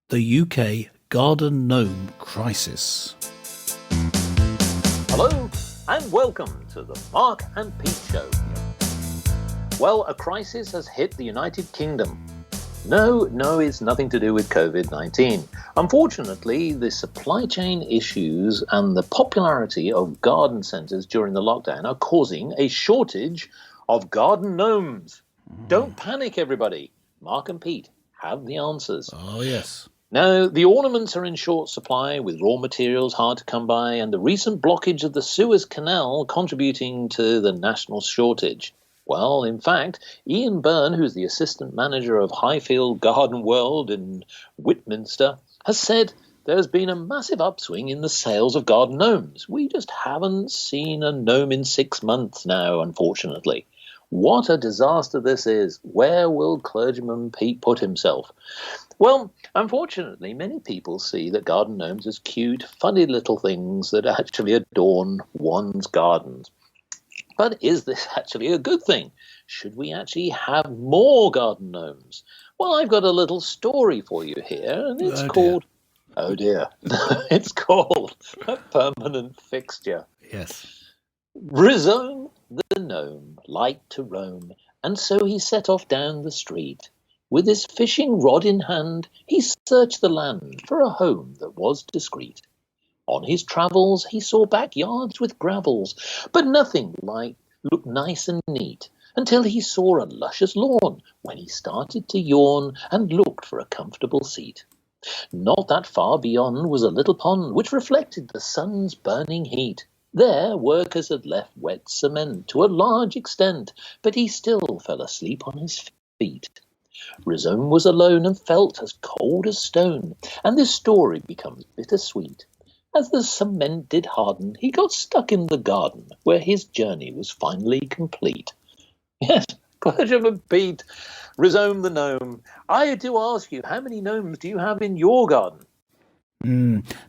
The UK garden gnome crisis. Hello and welcome to the Mark and Pete Show. Well, a crisis has hit the United Kingdom. No, it's nothing to do with COVID-19. Unfortunately, the supply chain issues and the popularity of garden centres during the lockdown are causing a shortage of garden gnomes. Don't panic, everybody. Mark and Pete have the answers. Oh, yes. Now, the ornaments are in short supply, with raw materials hard to come by, and the recent blockage of the Suez canal contributing to the national shortage. Well, in fact, Ian Byrne, who's the assistant manager of Highfield Garden World in Whitminster, has said there's been a massive upswing in the sales of garden gnomes. We just haven't seen a gnome in 6 months now, unfortunately. What a disaster this is. Where will clergyman Pete put himself? Well, unfortunately, many people see that garden gnomes as cute, funny little things that actually adorn one's gardens. But is this actually a good thing? Should we actually have more garden gnomes? Well, I've got a little story for you here, and it's called... Oh, dear. It's called A Permanent Fixture. Yes. Rhizome the gnome liked to roam, and so he set off down the street. With his fishing rod in hand, he searched the land for a home that was discreet. On his travels, he saw backyards with gravels, but nothing looked nice and neat, until he saw a luscious lawn, when he started to yawn and looked for a comfortable seat. Not that far beyond was a little pond, which reflected the sun's burning heat. There workers had left wet cement to a large extent, but he still fell asleep on his feet. Rhizome was alone and felt as cold as stone, and this story becomes bittersweet. As the cement did harden, he got stuck in the garden, where his journey was finally complete. Yes, clergyman Pete, Rhizome the gnome. I do ask you, how many gnomes do you have in your garden?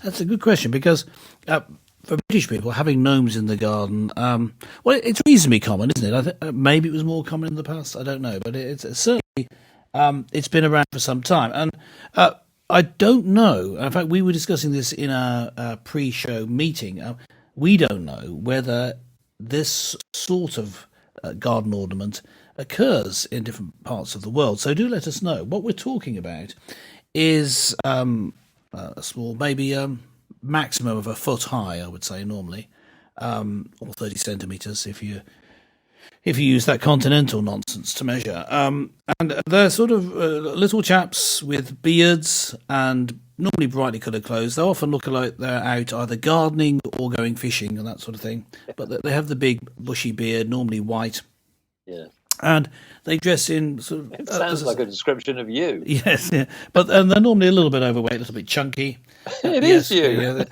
That's a good question, because for British people, having gnomes in the garden, well, it's reasonably common, isn't it? I think maybe it was more common in the past, I don't know, but it's certainly it's been around for some time. And I don't know, in fact, we were discussing this in our pre-show meeting. We don't know whether this sort of garden ornament occurs in different parts of the world. So do let us know. What we're talking about is a small, maybe maximum of a foot high, I would say normally, or 30 centimetres if you use that continental nonsense to measure. And they're sort of little chaps with beards and normally brightly coloured clothes. They often look like they're out either gardening or going fishing and that sort of thing. But they have the big bushy beard, normally white. Yeah. And they dress in sort of... It sounds like a description of you. Yes, yeah. But and they're normally a little bit overweight, a little bit chunky. It is you. Yeah.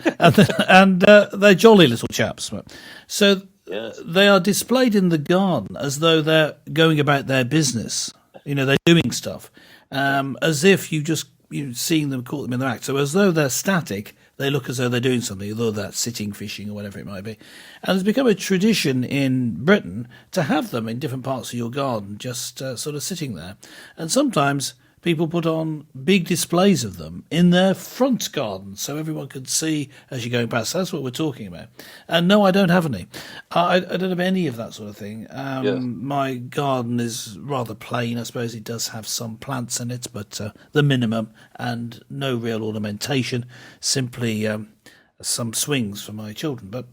And they're jolly little chaps. So Yes. they are displayed in the garden as though they're going about their business. They're doing stuff, as if seeing them, caught them in their act. So as though they're static, they look as though they're doing something, although they're sitting, fishing, or whatever it might be. And it's become a tradition in Britain to have them in different parts of your garden, just sort of sitting there. And sometimes people put on big displays of them in their front garden so everyone could see as you're going past. That's what we're talking about. And no, I don't have any. I don't have any of that sort of thing. Yes. My garden is rather plain. I suppose it does have some plants in it, but the minimum, and no real ornamentation, simply some swings for my children. But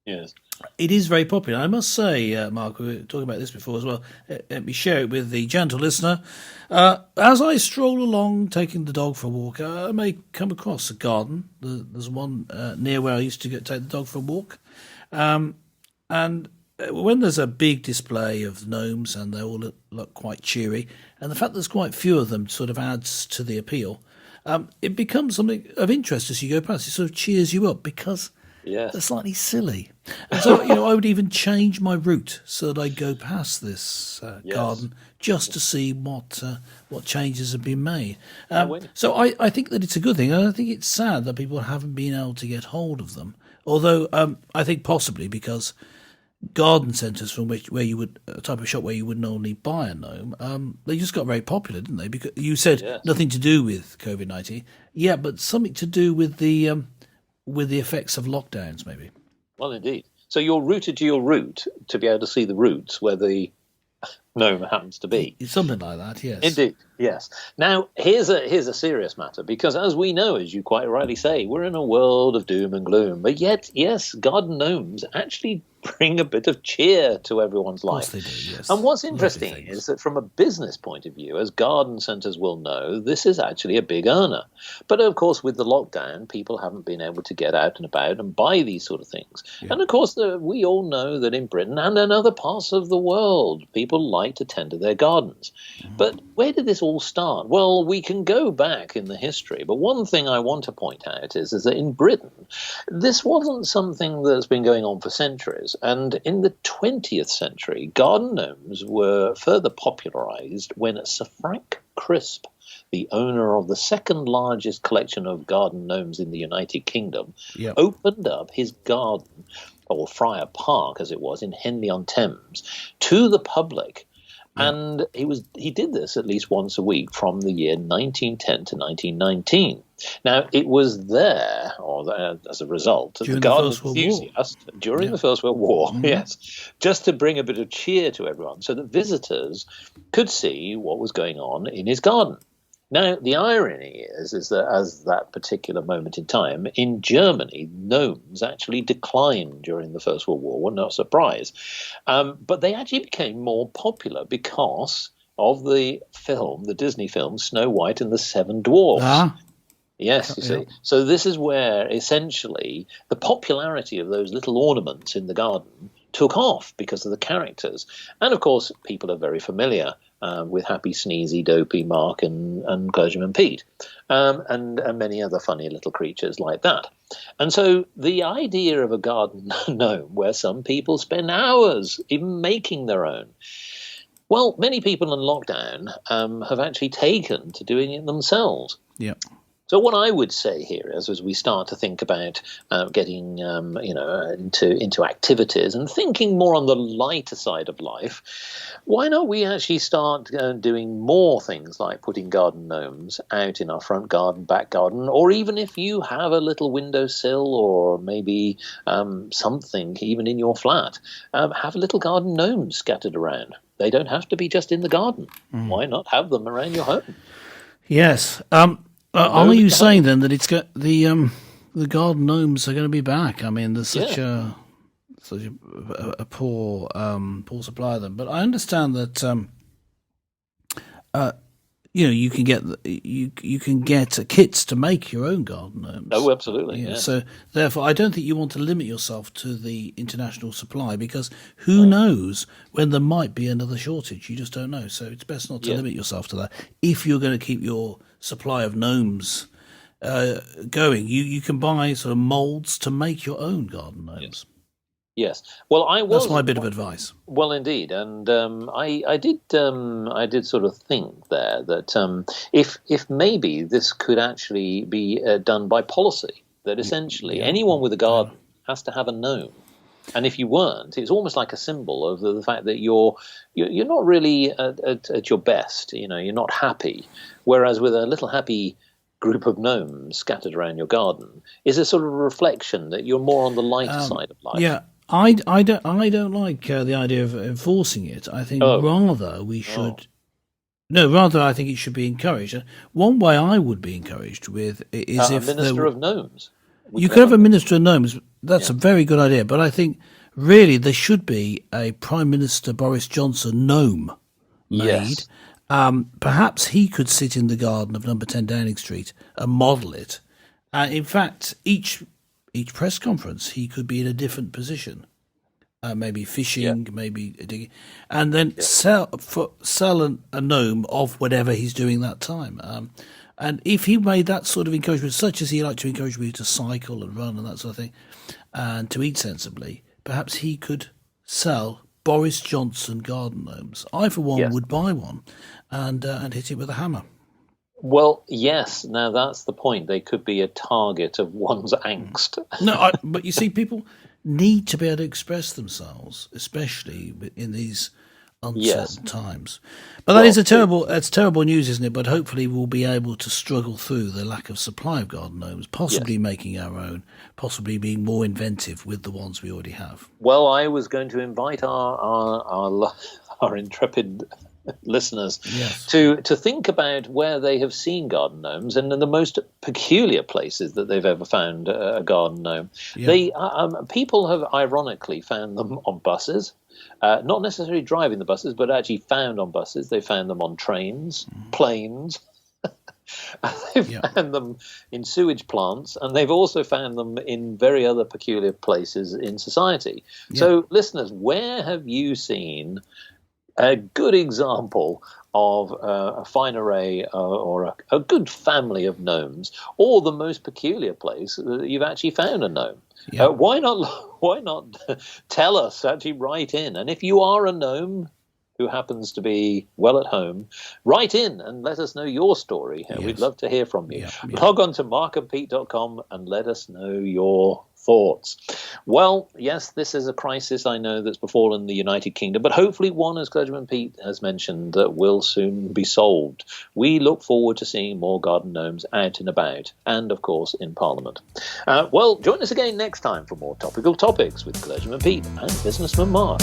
Yes. it is very popular. I must say, Mark, we were talking about this before as well. Let me share it with the gentle listener. As I stroll along, taking the dog for a walk, I may come across a garden. There's one near where I used to take the dog for a walk. And when there's a big display of gnomes and they all look quite cheery, and the fact there's quite few of them sort of adds to the appeal, it becomes something of interest as you go past. It sort of cheers you up because... Yes. they're slightly silly. And so, I would even change my route so that I go past this garden just to see what changes have been made. So I think that it's a good thing. And I think it's sad that people haven't been able to get hold of them. Although I think possibly because garden centres from where you would a type of shop where you would normally buy a gnome. They just got very popular, didn't they? Because you said Yes. nothing to do with COVID-19, yeah, but something to do with the effects of lockdowns, maybe. Well, indeed. So you're rooted to your root to be able to see the roots where the gnome happens to be. Something like that, yes. Indeed, yes. Now, here's a serious matter, because as we know, as you quite rightly say, we're in a world of doom and gloom. But yet, yes, garden gnomes actually bring a bit of cheer to everyone's life. Of course they do, yes. And what's Lovely interesting things. is that from a business point of view, as garden centres will know, this is actually a big earner. But of course, with the lockdown, people haven't been able to get out and about and buy these sort of things. Yeah. And of course, we all know that in Britain and in other parts of the world, people like to tend to their gardens. But where did this all start? Well, we can go back in the history, but one thing I want to point out is that in Britain, this wasn't something that's been going on for centuries. And in the 20th century, garden gnomes were further popularized when Sir Frank Crisp, the owner of the second largest collection of garden gnomes in the United Kingdom, Yep. opened up his garden, or Friar Park as it was, in Henley-on-Thames, to the public. And he did this at least once a week from the year 1910 to 1919. Now, it was there, as a result, that the During the garden First World War. enthusiast, during Yeah. the First World War, Mhm. yes, just to bring a bit of cheer to everyone so that visitors could see what was going on in his garden. Now, the irony is that as that particular moment in time, in Germany, gnomes actually declined during the First World War. Well, not a surprise. But they actually became more popular because of the film, the Disney film, Snow White and the Seven Dwarfs. Ah, Yes, you see. Yeah. So this is where essentially the popularity of those little ornaments in the garden took off because of the characters. And of course, people are very familiar with Happy Sneezy, Dopey, Mark, and Clergyman Pete, and many other funny little creatures like that. And so the idea of a garden gnome where some people spend hours even making their own. Well, many people in lockdown have actually taken to doing it themselves. yeah. So what I would say here is, as we start to think about getting, into activities and thinking more on the lighter side of life, why not we actually start doing more things like putting garden gnomes out in our front garden, back garden, or even if you have a little windowsill or maybe something even in your flat, have little garden gnomes scattered around. They don't have to be just in the garden. Why not have them around your home? Yes. Are you saying then that it's got the garden gnomes are going to be back? I mean, there's such a poor supply of them. But I understand that you can get kits to make your own garden gnomes. Oh, absolutely. Yeah. Yes. So therefore, I don't think you want to limit yourself to the international supply, because who knows when there might be another shortage? You just don't know. So it's best not to limit yourself to that if you're going to keep your supply of gnomes going. You can buy sort of molds to make your own garden gnomes. Yes. Well, That's my bit of advice. Well, indeed, and I did sort of think there that if maybe this could actually be done by policy, that essentially anyone with a garden has to have a gnome. And if you weren't, it's almost like a symbol of the fact that you're not really at your best. You're not happy. Whereas with a little happy group of gnomes scattered around your garden is a sort of reflection that you're more on the lighter side of life. Yeah, I don't like the idea of enforcing it. I think rather we should. No, rather I think it should be encouraged. One way I would be encouraged with is if a minister of gnomes. You could have a minister of gnomes. That's a very good idea. But I think really there should be a Prime Minister Boris Johnson gnome made. Yes. Perhaps he could sit in the garden of Number 10 Downing Street and model it. In fact, each press conference he could be in a different position. Maybe fishing, maybe digging, and then sell a gnome of whatever he's doing that time. And if he made that sort of encouragement, such as he liked to encourage me to cycle and run and that sort of thing, and to eat sensibly, perhaps he could sell Boris Johnson garden gnomes. I, for one, would buy one and hit it with a hammer. Well, yes. Now that's the point. They could be a target of one's angst. No, but you see, people need to be able to express themselves, especially in these uncertain times. But that is that's terrible news, isn't it? But hopefully we'll be able to struggle through the lack of supply of garden gnomes, possibly making our own, possibly being more inventive with the ones we already have. Well, I was going to invite our intrepid listeners to think about where they have seen garden gnomes and in the most peculiar places that they've ever found a garden gnome. People have ironically found them on buses. Not necessarily driving the buses, but actually found on buses. They found them on trains, planes. They've found them in sewage plants, and they've also found them in very other peculiar places in society. So, listeners, where have you seen a good example of a fine array or a good family of gnomes, or the most peculiar place that you've actually found a gnome? Why not tell us, actually write in. And if you are a gnome who happens to be well at home, write in and let us know your story. We'd love to hear from you. Log on to markandpete.com and let us know your thoughts. Well, yes, this is a crisis, I know, that's befallen the United Kingdom, but hopefully one, as Clergyman Pete has mentioned, that will soon be solved. We look forward to seeing more garden gnomes out and about, and of course in Parliament. Well, join us again next time for more topical topics with Clergyman Pete and Businessman Mark.